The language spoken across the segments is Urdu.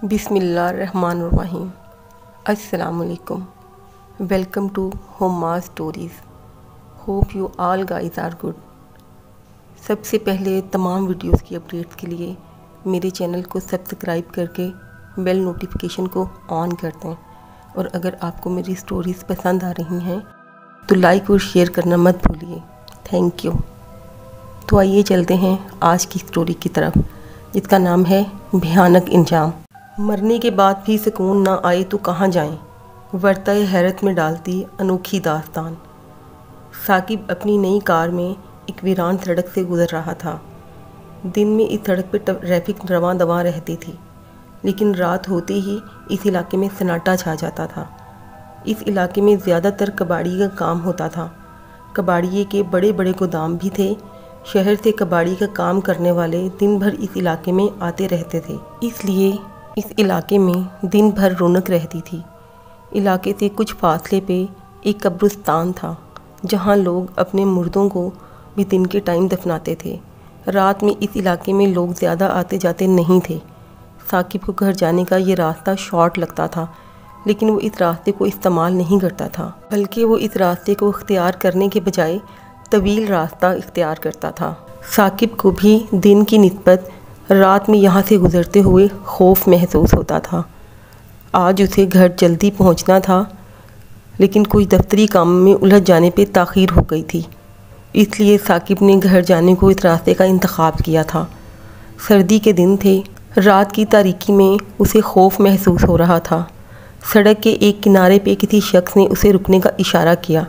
بسم اللہ الرحمن الرحیم۔ السلام علیکم۔ ویلکم ٹو ہوماز stories. Hope you all guys are good. سب سے پہلے تمام ویڈیوز کی اپڈیٹس کے لیے میرے چینل کو سبسکرائب کر کے بیل نوٹیفیکیشن کو آن کر دیں، اور اگر آپ کو میری اسٹوریز پسند آ رہی ہیں تو لائک اور شیئر کرنا مت بھولیے۔ Thank you. تو آئیے چلتے ہیں آج کی اسٹوری کی طرف، جس کا نام ہے بھیانک انجام۔ مرنے کے بعد بھی سکون نہ آئے تو کہاں جائیں، ورطہ حیرت میں ڈالتی انوکھی داستان۔ ثاقب اپنی نئی کار میں ایک ویران سڑک سے گزر رہا تھا۔ دن میں اس سڑک پہ ٹریفک رواں دواں رہتی تھی، لیکن رات ہوتے ہی اس علاقے میں سناٹا چھا جاتا تھا۔ اس علاقے میں زیادہ تر کباڑی کا کام ہوتا تھا۔ کباڑیے کے بڑے بڑے گودام بھی تھے۔ شہر سے کباڑی کا کام کرنے والے دن بھر اس علاقے میں آتے رہتے تھے، اس لیے اس علاقے میں دن بھر رونق رہتی تھی۔ علاقے سے کچھ فاصلے پہ ایک قبرستان تھا، جہاں لوگ اپنے مردوں کو بھی دن کے ٹائم دفناتے تھے۔ رات میں اس علاقے میں لوگ زیادہ آتے جاتے نہیں تھے۔ ثاقب کو گھر جانے کا یہ راستہ شارٹ لگتا تھا، لیکن وہ اس راستے کو استعمال نہیں کرتا تھا، بلکہ وہ اس راستے کو اختیار کرنے کے بجائے طویل راستہ اختیار کرتا تھا۔ ثاقب کو بھی دن کی نسبت رات میں یہاں سے گزرتے ہوئے خوف محسوس ہوتا تھا۔ آج اسے گھر جلدی پہنچنا تھا، لیکن کچھ دفتری کام میں الجھ جانے پہ تاخیر ہو گئی تھی، اس لیے ثاقب نے گھر جانے کو اس راستے کا انتخاب کیا تھا۔ سردی کے دن تھے، رات کی تاریکی میں اسے خوف محسوس ہو رہا تھا۔ سڑک کے ایک کنارے پہ کسی شخص نے اسے رکنے کا اشارہ کیا۔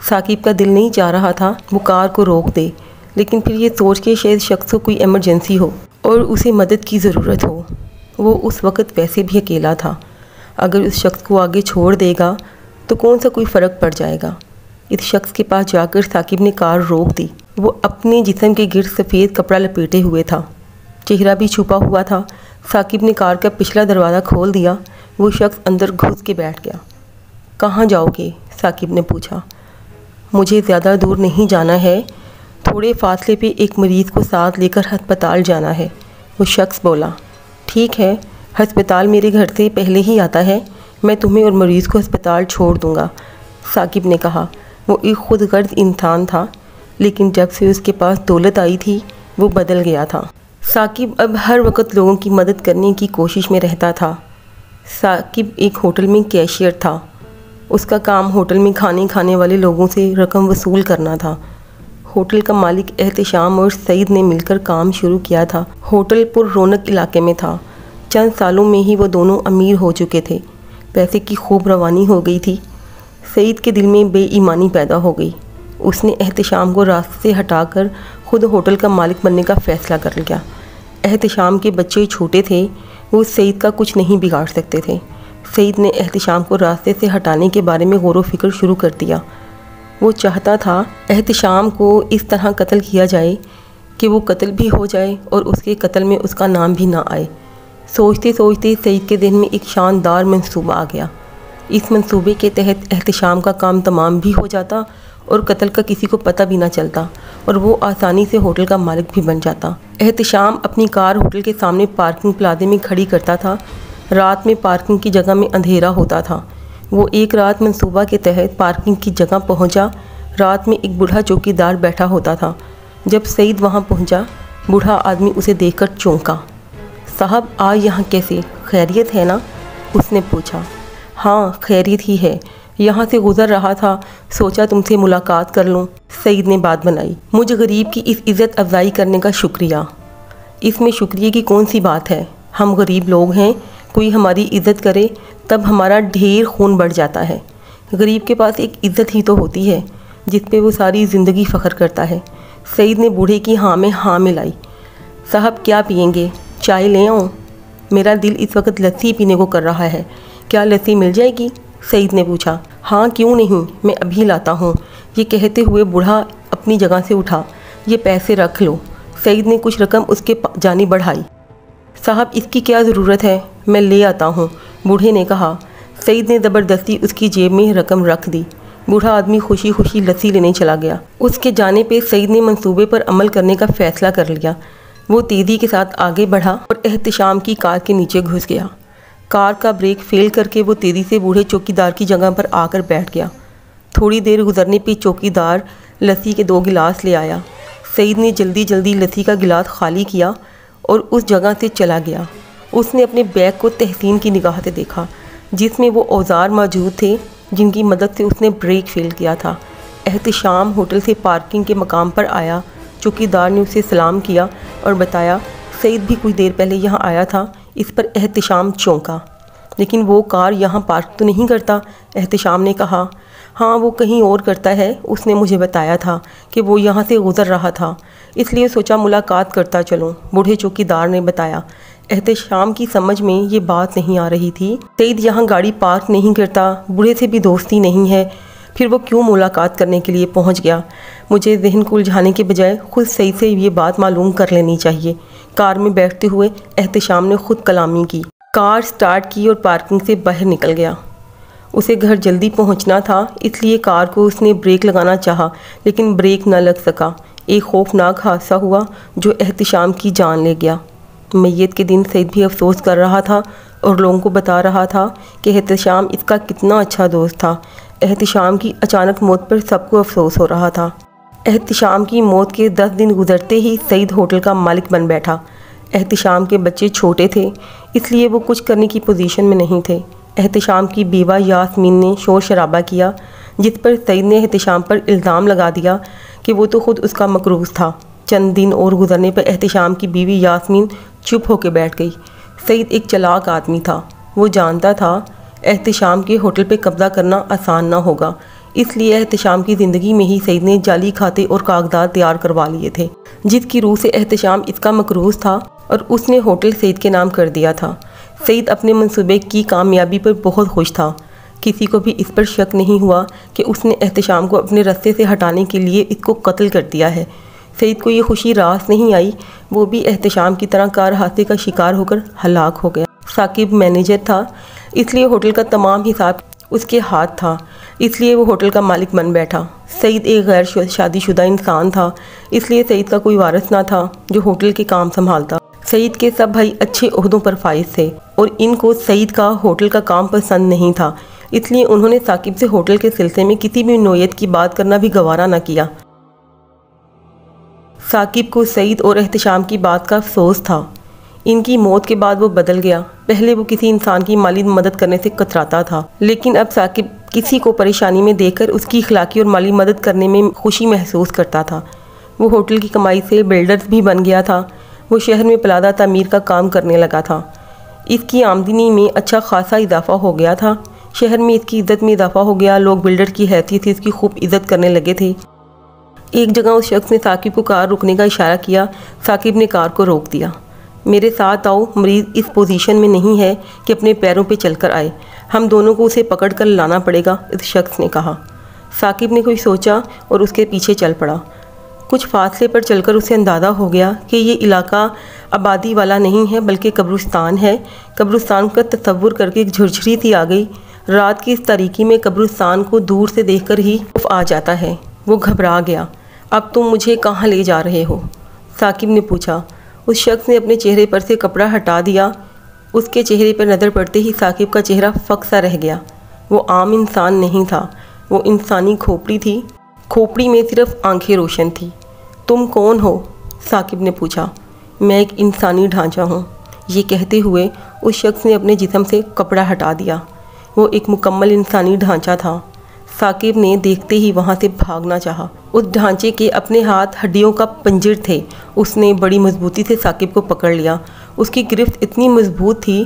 ثاقب کا دل نہیں چاہ رہا تھا وہ کار کو روک دے، لیکن پھر یہ سوچ کے شاید شخص کو کوئی ایمرجنسی ہو اور اسے مدد کی ضرورت ہو۔ وہ اس وقت ویسے بھی اکیلا تھا، اگر اس شخص کو آگے چھوڑ دے گا تو کون سا کوئی فرق پڑ جائے گا۔ اس شخص کے پاس جا کر ثاقب نے کار روک دی۔ وہ اپنے جسم کے گرد سفید کپڑا لپیٹے ہوئے تھا، چہرہ بھی چھپا ہوا تھا۔ ثاقب نے کار کا پچھلا دروازہ کھول دیا۔ وہ شخص اندر گھس کے بیٹھ گیا۔ کہاں جاؤ گے؟ ثاقب نے پوچھا۔ مجھے زیادہ دور نہیں جانا ہے، تھوڑے فاصلے پہ ایک مریض کو ساتھ لے کر ہسپتال جانا ہے، وہ شخص بولا۔ ٹھیک ہے، ہسپتال میرے گھر سے پہلے ہی آتا ہے، میں تمہیں اور مریض کو ہسپتال چھوڑ دوں گا، ثاقب نے کہا۔ وہ ایک خود غرض انسان تھا، لیکن جب سے اس کے پاس دولت آئی تھی وہ بدل گیا تھا۔ ثاقب اب ہر وقت لوگوں کی مدد کرنے کی کوشش میں رہتا تھا۔ ثاقب ایک ہوٹل میں کیشیئر تھا۔ اس کا کام ہوٹل میں کھانے والے لوگوں سے رقم وصول کرنا تھا۔ ہوٹل کا مالک احتشام اور سعید نے مل کر کام شروع کیا تھا۔ ہوٹل پر رونق علاقے میں تھا۔ چند سالوں میں ہی وہ دونوں امیر ہو چکے تھے۔ پیسے کی خوب روانی ہو گئی تھی۔ سعید کے دل میں بے ایمانی پیدا ہو گئی۔ اس نے احتشام کو راستے سے ہٹا کر خود ہوٹل کا مالک بننے کا فیصلہ کر لیا۔ احتشام کے بچے چھوٹے تھے، وہ سعید کا کچھ نہیں بگاڑ سکتے تھے۔ سعید نے احتشام کو راستے سے ہٹانے کے بارے میں غور و فکر شروع کر دیا۔ وہ چاہتا تھا احتشام کو اس طرح قتل کیا جائے کہ وہ قتل بھی ہو جائے اور اس کے قتل میں اس کا نام بھی نہ آئے۔ سوچتے سوچتے سعید کے ذہن میں ایک شاندار منصوبہ آ گیا۔ اس منصوبے کے تحت احتشام کا کام تمام بھی ہو جاتا اور قتل کا کسی کو پتہ بھی نہ چلتا، اور وہ آسانی سے ہوٹل کا مالک بھی بن جاتا۔ احتشام اپنی کار ہوٹل کے سامنے پارکنگ پلازے میں کھڑی کرتا تھا۔ رات میں پارکنگ کی جگہ میں اندھیرا ہوتا تھا۔ وہ ایک رات منصوبہ کے تحت پارکنگ کی جگہ پہنچا۔ رات میں ایک بوڑھا چوکیدار بیٹھا ہوتا تھا۔ جب سعید وہاں پہنچا، بوڑھا آدمی اسے دیکھ کر چونکا۔ صاحب، آج یہاں کیسے؟ خیریت ہے نا؟ اس نے پوچھا۔ ہاں خیریت ہی ہے، یہاں سے گزر رہا تھا، سوچا تم سے ملاقات کر لوں، سعید نے بات بنائی۔ مجھ غریب کی اس عزت افزائی کرنے کا شکریہ۔ اس میں شکریہ کی کون سی بات ہے؟ ہم غریب لوگ ہیں، کوئی ہماری عزت کرے تب ہمارا ڈھیر خون بڑھ جاتا ہے۔ غریب کے پاس ایک عزت ہی تو ہوتی ہے جس پہ وہ ساری زندگی فخر کرتا ہے۔ سعید نے بوڑھے کی ہاں میں ہاں ملائی۔ صاحب کیا پئیں گے؟ چائے لے آؤں؟ میرا دل اس وقت لسی پینے کو کر رہا ہے، کیا لسی مل جائے گی؟ سعید نے پوچھا۔ ہاں کیوں نہیں، میں ابھی لاتا ہوں، یہ کہتے ہوئے بوڑھا اپنی جگہ سے اٹھا۔ یہ پیسے رکھ لو۔ سعید نے کچھ رقم اس کے جانب بڑھائی۔ صاحب اس کی کیا ضرورت ہے، میں لے آتا ہوں، بوڑھے نے کہا۔ سعید نے زبردستی اس کی جیب میں رقم رکھ دی۔ بوڑھا آدمی خوشی خوشی لسی لینے چلا گیا۔ اس کے جانے پہ سعید نے منصوبے پر عمل کرنے کا فیصلہ کر لیا۔ وہ تیزی کے ساتھ آگے بڑھا اور احتشام کی کار کے نیچے گھس گیا۔ کار کا بریک فیل کر کے وہ تیزی سے بوڑھے چوکیدار کی جگہ پر آ کر بیٹھ گیا۔ تھوڑی دیر گزرنے پہ چوکیدار لسی کے 2 گلاس لے آیا۔ سعید نے جلدی جلدی لسی کا گلاس خالی کیا اور اس جگہ سے چلا گیا۔ اس نے اپنے بیگ کو تحسین کی نگاہ سے دیکھا جس میں وہ اوزار موجود تھے جن کی مدد سے اس نے بریک فیل کیا تھا۔ احتشام ہوٹل سے پارکنگ کے مقام پر آیا۔ چوکیدار نے اسے سلام کیا اور بتایا سعید بھی کچھ دیر پہلے یہاں آیا تھا۔ اس پر احتشام چونکا۔ لیکن وہ کار یہاں پارک تو نہیں کرتا؟ احتشام نے کہا۔ ہاں وہ کہیں اور کرتا ہے، اس نے مجھے بتایا تھا کہ وہ یہاں سے گزر رہا تھا، اس لیے سوچا ملاقات کرتا چلوں، بوڑھے چوکیدار نے بتایا۔ احتشام کی سمجھ میں یہ بات نہیں آ رہی تھی۔ سعید یہاں گاڑی پارک نہیں کرتا، بوڑھے سے بھی دوستی نہیں ہے، پھر وہ کیوں ملاقات کرنے کے لیے پہنچ گیا؟ مجھے ذہن کو الجھانے کے بجائے خود سعید سے یہ بات معلوم کر لینی چاہیے۔ کار میں بیٹھتے ہوئے احتشام نے خود کلامی کی۔ کار سٹارٹ کی اور پارکنگ سے باہر نکل گیا۔ اسے گھر جلدی پہنچنا تھا، اس لیے کار کو اس نے بریک لگانا چاہا لیکن بریک نہ لگ سکا۔ ایک خوفناک حادثہ ہوا جو احتشام کی جان لے گیا۔ میت کے دن سعید بھی افسوس کر رہا تھا اور لوگوں کو بتا رہا تھا کہ احتشام اس کا کتنا اچھا دوست تھا۔ احتشام کی اچانک موت پر سب کو افسوس ہو رہا تھا۔ احتشام کی موت کے 10 دن گزرتے ہی سعید ہوٹل کا مالک بن بیٹھا۔ احتشام کے بچے چھوٹے تھے، اس لیے وہ کچھ کرنے کی پوزیشن میں نہیں تھے۔ احتشام کی بیوہ یاسمین نے شور شرابہ کیا جس پر سعید نے احتشام پر الزام لگا دیا کہ وہ تو خود اس کا مقروض تھا۔ چند دن اور گزرنے پر احتشام کی بیوی یاسمین چپ ہو کے بیٹھ گئی۔ سعید ایک چلاک آدمی تھا، وہ جانتا تھا احتشام کے ہوٹل پہ قبضہ کرنا آسان نہ ہوگا، اس لیے احتشام کی زندگی میں ہی سعید نے جعلی کھاتے اور کاغذات تیار کروا لیے تھے جس کی روح سے احتشام اس کا مقروض تھا اور اس نے ہوٹل سعید کے نام کر دیا تھا۔ سعید اپنے منصوبے کی کامیابی پر بہت خوش تھا۔ کسی کو بھی اس پر شک نہیں ہوا کہ اس نے احتشام کو اپنے رستے سے ہٹانے کے لیے اس کو قتل کر دیا ہے۔ سعید کو یہ خوشی راس نہیں آئی، وہ بھی احتشام کی طرح کار حادثے کا شکار ہو کر ہلاک ہو گیا۔ ثاقب مینیجر تھا، اس لیے ہوٹل کا تمام حساب اس کے ہاتھ تھا، اس لیے وہ ہوٹل کا مالک بن بیٹھا۔ سعید ایک غیر شادی شدہ انسان تھا، اس لیے سعید کا کوئی وارث نہ تھا جو ہوٹل کے کام سنبھالتا۔ سعید کے سب بھائی اچھے عہدوں پر فائز تھے اور ان کو سعید کا ہوٹل کا کام پسند نہیں تھا، اس لیے انہوں نے ثاقب سے ہوٹل کے سلسلے میں کسی بھی نوعیت کی بات کرنا بھی گوارا نہ کیا۔ ثاقب کو سعید اور احتشام کی بات کا افسوس تھا۔ ان کی موت کے بعد وہ بدل گیا۔ پہلے وہ کسی انسان کی مالی مدد کرنے سے کتراتا تھا، لیکن اب ثاقب کسی کو پریشانی میں دیکھ کر اس کی اخلاقی اور مالی مدد کرنے میں خوشی محسوس کرتا تھا۔ وہ ہوٹل کی کمائی سے بلڈرز بھی بن گیا تھا۔ وہ شہر میں پلادہ تعمیر کا کام کرنے لگا تھا۔ اس کی آمدنی میں اچھا خاصا اضافہ ہو گیا تھا۔ شہر میں اس کی عزت میں اضافہ ہو گیا، لوگ بلڈر کی حیثیت سے اس کی خوب عزت کرنے لگے تھے۔ ایک جگہ اس شخص نے ثاقب کو کار روکنے کا اشارہ کیا۔ ثاقب نے کار کو روک دیا۔ میرے ساتھ آؤ، مریض اس پوزیشن میں نہیں ہے کہ اپنے پیروں پہ چل کر آئے، ہم دونوں کو اسے پکڑ کر لانا پڑے گا، اس شخص نے کہا۔ ثاقب نے کچھ سوچا اور اس کے پیچھے چل پڑا۔ کچھ فاصلے پر چل کر اسے اندازہ ہو گیا کہ یہ علاقہ آبادی والا نہیں ہے بلکہ قبرستان ہے۔ قبرستان کا تصور کر کے ایک جھرجھری سی آ گئی۔ رات کی اس تاریکی میں قبرستان کو دور سے دیکھ کر ہی خوف آ جاتا ہے۔ وہ گھبرا گیا۔ اب تم مجھے کہاں لے جا رہے ہو؟ ثاقب نے پوچھا۔ اس شخص نے اپنے چہرے پر سے کپڑا ہٹا دیا۔ اس کے چہرے پر نظر پڑتے ہی ثاقب کا چہرہ فک سا رہ گیا۔ وہ عام انسان نہیں تھا، وہ انسانی کھوپڑی تھی۔ کھوپڑی میں صرف آنکھیں روشن تھی۔ تم کون ہو؟ ثاقب نے پوچھا۔ میں ایک انسانی ڈھانچہ ہوں، یہ کہتے ہوئے اس شخص نے اپنے جسم سے کپڑا ہٹا دیا۔ وہ ایک مکمل انسانی ڈھانچہ تھا۔ ثاقب نے دیکھتے ہی وہاں سے بھاگنا چاہا۔ اس ڈھانچے کے اپنے ہاتھ ہڈیوں کا پنجر تھے۔ اس نے بڑی مضبوطی سے ثاقب کو پکڑ لیا۔ اس کی گرفت اتنی مضبوط تھی،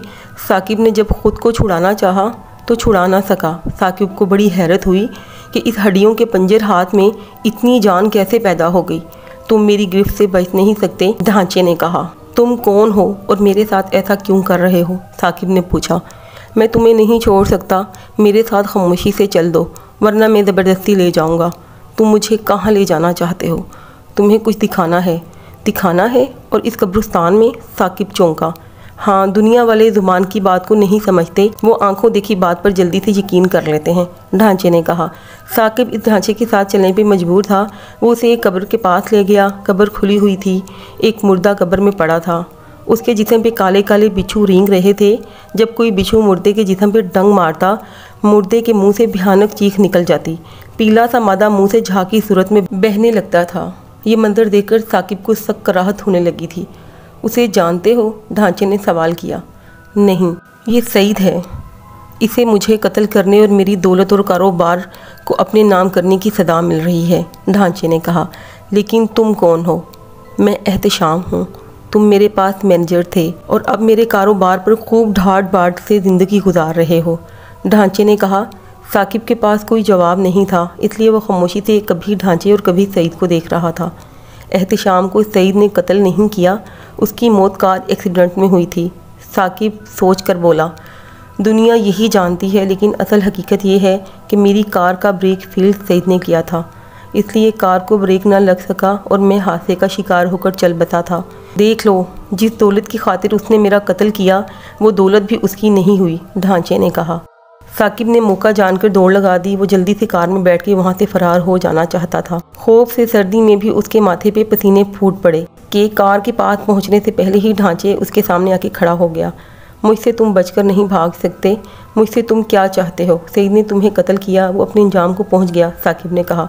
ثاقب نے جب خود کو چھڑانا چاہا تو چھڑا نہ سکا۔ ثاقب کو بڑی حیرت ہوئی کہ اس ہڈیوں کے پنجر ہاتھ میں اتنی جان کیسے پیدا ہو گئی۔ تم میری گرفت سے بچ نہیں سکتے، ڈھانچے نے کہا۔ تم کون ہو اور میرے ساتھ ایسا کیوں کر رہے ہو؟ ثاقب نے پوچھا۔ میں تمہیں نہیں چھوڑ سکتا، میرے ساتھ خاموشی سے چل دو ورنہ میں زبردستی لے جاؤں گا۔ تم مجھے کہاں لے جانا چاہتے ہو؟ تمہیں کچھ دکھانا ہے؟ دکھانا ہے؟ اور اس قبرستان میں؟ ثاقب چونکا۔ ہاں، دنیا والے زبان کی بات کو نہیں سمجھتے، وہ آنکھوں دیکھی بات پر جلدی سے یقین کر لیتے ہیں، ڈھانچے نے کہا۔ ثاقب اس ڈھانچے کے ساتھ چلنے پہ مجبور تھا۔ وہ اسے ایک قبر کے پاس لے گیا۔ قبر کھلی ہوئی تھی، ایک مردہ قبر میں پڑا تھا۔ اس کے جسم پہ کالے کالے بچھو رینگ رہے تھے۔ جب کوئی بچھو مردے کے جسم پہ ڈنگ مارتا، مردے کے منہ سے بھیانک چیخ نکل جاتی، پیلا سا مادہ منہ سے جھانکی صورت میں بہنے لگتا تھا۔ یہ منظر دیکھ کر ثاقب کو سخت کراہت ہونے لگی تھی۔ اسے جانتے ہو؟ ڈھانچے نے سوال کیا۔ نہیں، یہ سعید ہے، اسے مجھے قتل کرنے اور میری دولت اور کاروبار کو اپنے نام کرنے کی سزا مل رہی ہے، ڈھانچے نے کہا۔ لیکن تم کون ہو؟ میں احتشام ہوں۔ تم میرے پاس مینیجر تھے اور اب میرے کاروبار پر خوب ڈھاٹ باٹ سے زندگی گزار رہے ہو، ڈھانچے نے کہا۔ ثاقب کے پاس کوئی جواب نہیں تھا، اس لیے وہ خاموشی سے کبھی ڈھانچے اور کبھی سعید کو دیکھ رہا تھا۔ احتشام کو سعید نے قتل نہیں کیا، اس کی موت کار ایکسیڈنٹ میں ہوئی تھی، ثاقب سوچ کر بولا۔ دنیا یہی جانتی ہے، لیکن اصل حقیقت یہ ہے کہ میری کار کا بریک فیل سعید نے کیا تھا، اس لیے کار کو بریک نہ لگ سکا اور میں حادثے کا شکار ہو کر چل بسا تھا۔ دیکھ لو، جس دولت کی خاطر اس نے میرا قتل کیا وہ دولت بھی اس کی نہیں ہوئی، ڈھانچے نے کہا۔ ثاقب نے موقع جان کر دوڑ لگا دی۔ وہ جلدی سے کار میں بیٹھ کے وہاں سے فرار ہو جانا چاہتا تھا۔ خوف سے سردی میں بھی اس کے ماتھے پہ پسینے پھوٹ پڑے کہ کار کے پاس پہنچنے سے پہلے ہی ڈھانچے اس کے سامنے آ کے کھڑا ہو گیا۔ مجھ سے تم بچ کر نہیں بھاگ سکتے، مجھ سے تم کیا چاہتے ہو؟ سعید نے تمہیں قتل کیا، وہ اپنے انجام کو پہنچ گیا، ثاقب نے کہا۔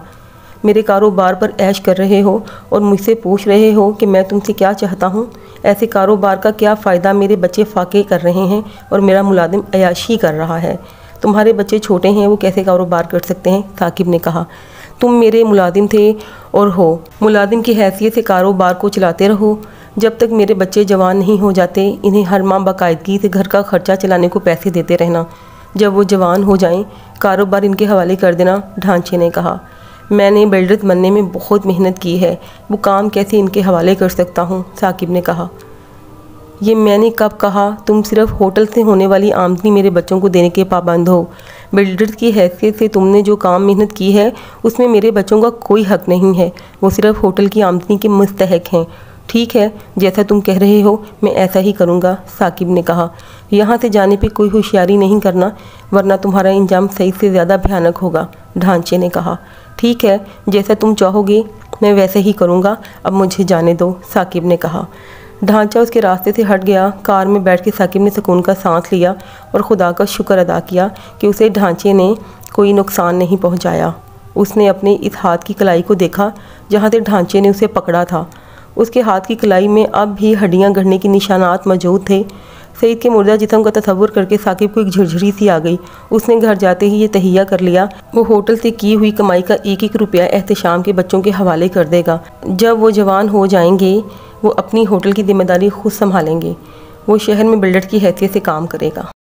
میرے کاروبار پر عیش کر رہے ہو اور مجھ سے پوچھ رہے ہو کہ میں تم سے کیا چاہتا ہوں؟ ایسے کاروبار کا کیا فائدہ؟ میرے بچے فاقے کر رہے ہیں اور میرا ملازم عیاشی کر رہا ہے۔ تمہارے بچے چھوٹے ہیں، وہ کیسے کاروبار کر سکتے ہیں؟ ثاقب نے کہا۔ تم میرے ملازم تھے اور ہو، ملازم کی حیثیت سے کاروبار کو چلاتے رہو جب تک میرے بچے جوان نہیں ہو جاتے۔ انہیں ہر ماہ باقاعدگی سے گھر کا خرچہ چلانے کو پیسے دیتے رہنا، جب وہ جوان ہو جائیں کاروبار ان کے حوالے کر دینا، ڈھانچے نے کہا۔ میں نے بلڈر بننے میں بہت محنت کی ہے، وہ کام کیسے ان کے حوالے کر سکتا ہوں؟ ثاقب نے کہا۔ یہ میں نے کب کہا؟ تم صرف ہوٹل سے ہونے والی آمدنی میرے بچوں کو دینے کے پابند ہو۔ بلڈر کی حیثیت سے تم نے جو کام محنت کی ہے اس میں میرے بچوں کا کوئی حق نہیں ہے، وہ صرف ہوٹل کی آمدنی کے مستحق ہیں۔ ٹھیک ہے، جیسا تم کہہ رہے ہو میں ایسا ہی کروں گا، ثاقب نے کہا۔ یہاں سے جانے پہ کوئی ہوشیاری نہیں کرنا ورنہ تمہارا انجام سعید سے زیادہ بھیانک ہوگا، ڈھانچے نے کہا۔ ٹھیک ہے، جیسا تم چاہو گے میں ویسے ہی کروں گا، اب مجھے جانے دو، ثاقب نے کہا۔ ڈھانچہ اس کے راستے سے ہٹ گیا۔ کار میں بیٹھ کے ثاقب نے سکون کا سانس لیا اور خدا کا شکر ادا کیا کہ اسے ڈھانچے نے کوئی نقصان نہیں پہنچایا۔ اس نے اپنے اس ہاتھ کی کلائی کو دیکھا جہاں سے ڈھانچے نے اسے پکڑا تھا۔ اس کے ہاتھ کی کلائی میں اب بھی ہڈیاں گڑنے کے نشانات موجود تھے۔ سعید کے مردہ جسم کا تصور کر کے ثاقب کو ایک جھرجھری سی آ گئی۔ اس نے گھر جاتے ہی یہ تہیہ کر لیا وہ ہوٹل سے کی ہوئی کمائی کا ایک ایک روپیہ احتشام کے بچوں کے حوالے کر دے گا۔ جب وہ جوان ہو جائیں گے وہ اپنی ہوٹل کی ذمہ داری خود سنبھالیں گے، وہ شہر میں بلڈر کی حیثیت سے کام کرے گا۔